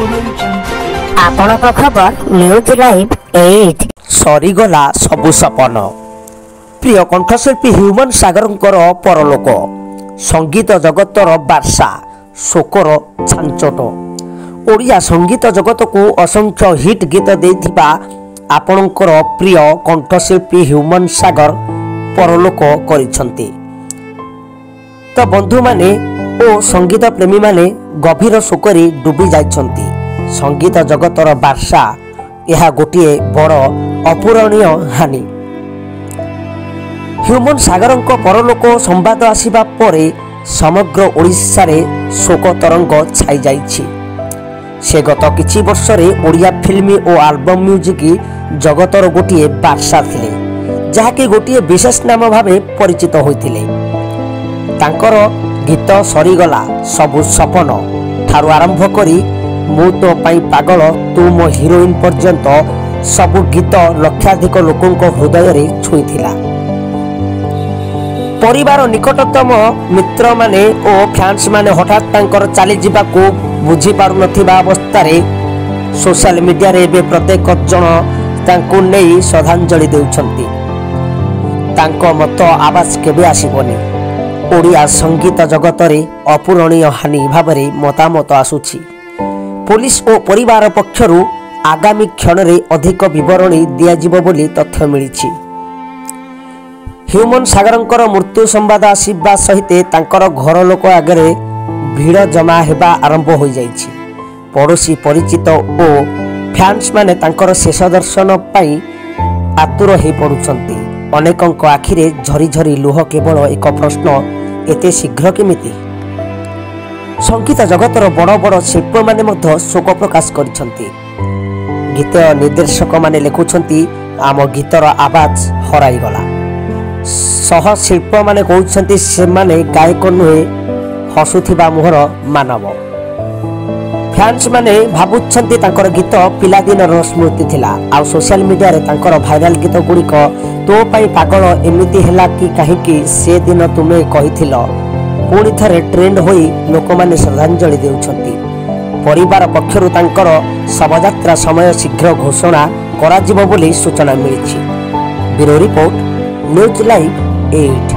ଆପଣଙ୍କ ଖବର news live 8। ସରିଗଲା ସବୁ ସପନ। ପ୍ରିୟ କଣ୍ଠଶିଳ୍ପୀ ହ୍ୟୁମାନ ସାଗରଙ୍କର ପରଲୋକ, ସଙ୍ଗୀତ ଜଗତର ବାର୍ଷା, ଶୋକର ଛାଞ୍ଚଟ। ଓଡ଼ିଆ ସଙ୍ଗୀତ ଜଗତକୁ ଅସଂଖ୍ୟ ହିଟ୍ ଗୀତ ଦେଇଥିବା ଆପଣଙ୍କର ପ୍ରିୟ କଣ୍ଠଶିଳ୍ପୀ ହ୍ୟୁମାନ ସାଗର ପରଲୋକ କରିଛନ୍ତି। ତ ବନ୍ଧୁମାନେ ଓ ସଙ୍ଗୀତ ପ୍ରେମୀମାନେ ଗଭୀର ଶୋକରେ ଡୁବି ଯାଇଛନ୍ତି। ସଙ୍ଗୀତ ଜଗତର ବାର୍ଷା, ଏହା ଗୋଟିଏ ବଡ଼ ଅପୂରଣୀୟ ହାନି। ହ୍ୟୁମାନ ସାଗରଙ୍କ ପରଲୋକ ସମ୍ବାଦ ଆସିବା ପରେ ସମଗ୍ର ଓଡ଼ିଶାରେ ଶୋକ ତରଙ୍ଗ ଛାଇ ଯାଇଛି। ସେ ଗତ କିଛି ବର୍ଷରେ ଓଡ଼ିଆ ଫିଲ୍ମ ଓ ଆଲବମ୍ ମ୍ୟୁଜିକ୍ ଜଗତର ଗୋଟିଏ ବାର୍ଷା ଥିଲେ, ଯାହାକି ଗୋଟିଏ ବିଶେଷ ନାମ ଭାବେ ପରିଚିତ ହୋଇଥିଲେ। ତାଙ୍କର ଗୀତ ସରିଗଲା ସବୁ ସପନ ଠାରୁ ଆରମ୍ଭ କରି ମୁଁ ତୋ ପାଇଁ ପାଗଳ, ତୁ ମୋ ହିରୋଇନ୍ ପର୍ଯ୍ୟନ୍ତ ସବୁ ଗୀତ ଲକ୍ଷାଧିକ ଲୋକଙ୍କ ହୃଦୟରେ ଛୁଇଁଥିଲା। ପରିବାର, ନିକଟତମ ମିତ୍ରମାନେ ଓ ଫ୍ୟାନ୍ସମାନେ ହଠାତ୍ ତାଙ୍କର ଚାଲିଯିବାକୁ ବୁଝିପାରୁନଥିବା ଅବସ୍ଥାରେ ସୋସିଆଲ ମିଡ଼ିଆରେ ଏବେ ପ୍ରତ୍ୟେକ ଜଣ ତାଙ୍କୁ ନେଇ ଶ୍ରଦ୍ଧାଞ୍ଜଳି ଦେଉଛନ୍ତି। ତାଙ୍କ ମତ ଆବାଜ କେବେ ଆସିବନି। ଓଡ଼ିଆ ସଙ୍ଗୀତ ଜଗତରେ ଅପୂରଣୀୟ ହାନି ଭାବରେ ମତାମତ ଆସୁଛି। ପୁଲିସ ଓ ପରିବାର ପକ୍ଷରୁ ଆଗାମୀ କ୍ଷଣରେ ଅଧିକ ବିବରଣୀ ଦିଆଯିବ ବୋଲି ତଥ୍ୟ ମିଳିଛି। ହ୍ୟୁମାନ ସାଗରଙ୍କର ମୃତ୍ୟୁ ସମ୍ବାଦ ଆସିବା ସହିତ ତାଙ୍କର ଘର ଲୋକ ଆଗରେ ଭିଡ଼ ଜମା ହେବା ଆରମ୍ଭ ହୋଇଯାଇଛି। ପଡ଼ୋଶୀ, ପରିଚିତ ଓ ଫ୍ୟାନ୍ସମାନେ ତାଙ୍କର ଶେଷ ଦର୍ଶନ ପାଇଁ ଆତୁର ହୋଇପଡ଼ୁଛନ୍ତି। ଅନେକଙ୍କ ଆଖିରେ ଝରି ଝରି ଲୁହ। କେବଳ ଏକ ପ୍ରଶ୍ନ, ଏତେ ଶୀଘ୍ର କେମିତି? ସଙ୍ଗୀତ ଜଗତର ବଡ଼ ବଡ଼ ଶିଳ୍ପୀମାନେ ମଧ୍ୟ ଶୋକ ପ୍ରକାଶ କରିଛନ୍ତି। ଗୀତ ନିର୍ଦ୍ଦେଶକମାନେ ଲେଖୁଛନ୍ତି, ଆମ ଗୀତର ଆବାଜ ହରାଇଗଲା। ସହ ଶିଳ୍ପମାନେ କହୁଛନ୍ତି, ସେମାନେ ଗାୟକ ନୁହେଁ, ହସୁଥିବା ମୁହଁର ମାନବ। ଫ୍ୟାନ୍ସମାନେ ଭାବୁଛନ୍ତି ତାଙ୍କର ଗୀତ ପିଲାଦିନର ସ୍ମୃତି ଥିଲା। ଆଉ ସୋସିଆଲ ମିଡ଼ିଆରେ ତାଙ୍କର ଭାଇରାଲ ଗୀତ ଗୁଡ଼ିକ ତୋ ପାଇଁ ପାଗଳ, ଏମିତି ହେଲା କି କାହିଁକି, ସେଦିନ ତୁମେ କହିଥିଲ, ପୁଣି ଥରେ ଟ୍ରେଣ୍ଡ ହୋଇ ଲୋକମାନେ ଶ୍ରଦ୍ଧାଞ୍ଜଳି ଦେଉଛନ୍ତି। ପରିବାର ପକ୍ଷରୁ ତାଙ୍କର ଶବଯାତ୍ରା ସମୟ ଶୀଘ୍ର ଘୋଷଣା କରାଯିବ ବୋଲି ସୂଚନା ମିଳିଛି। Bureau report, news live 8।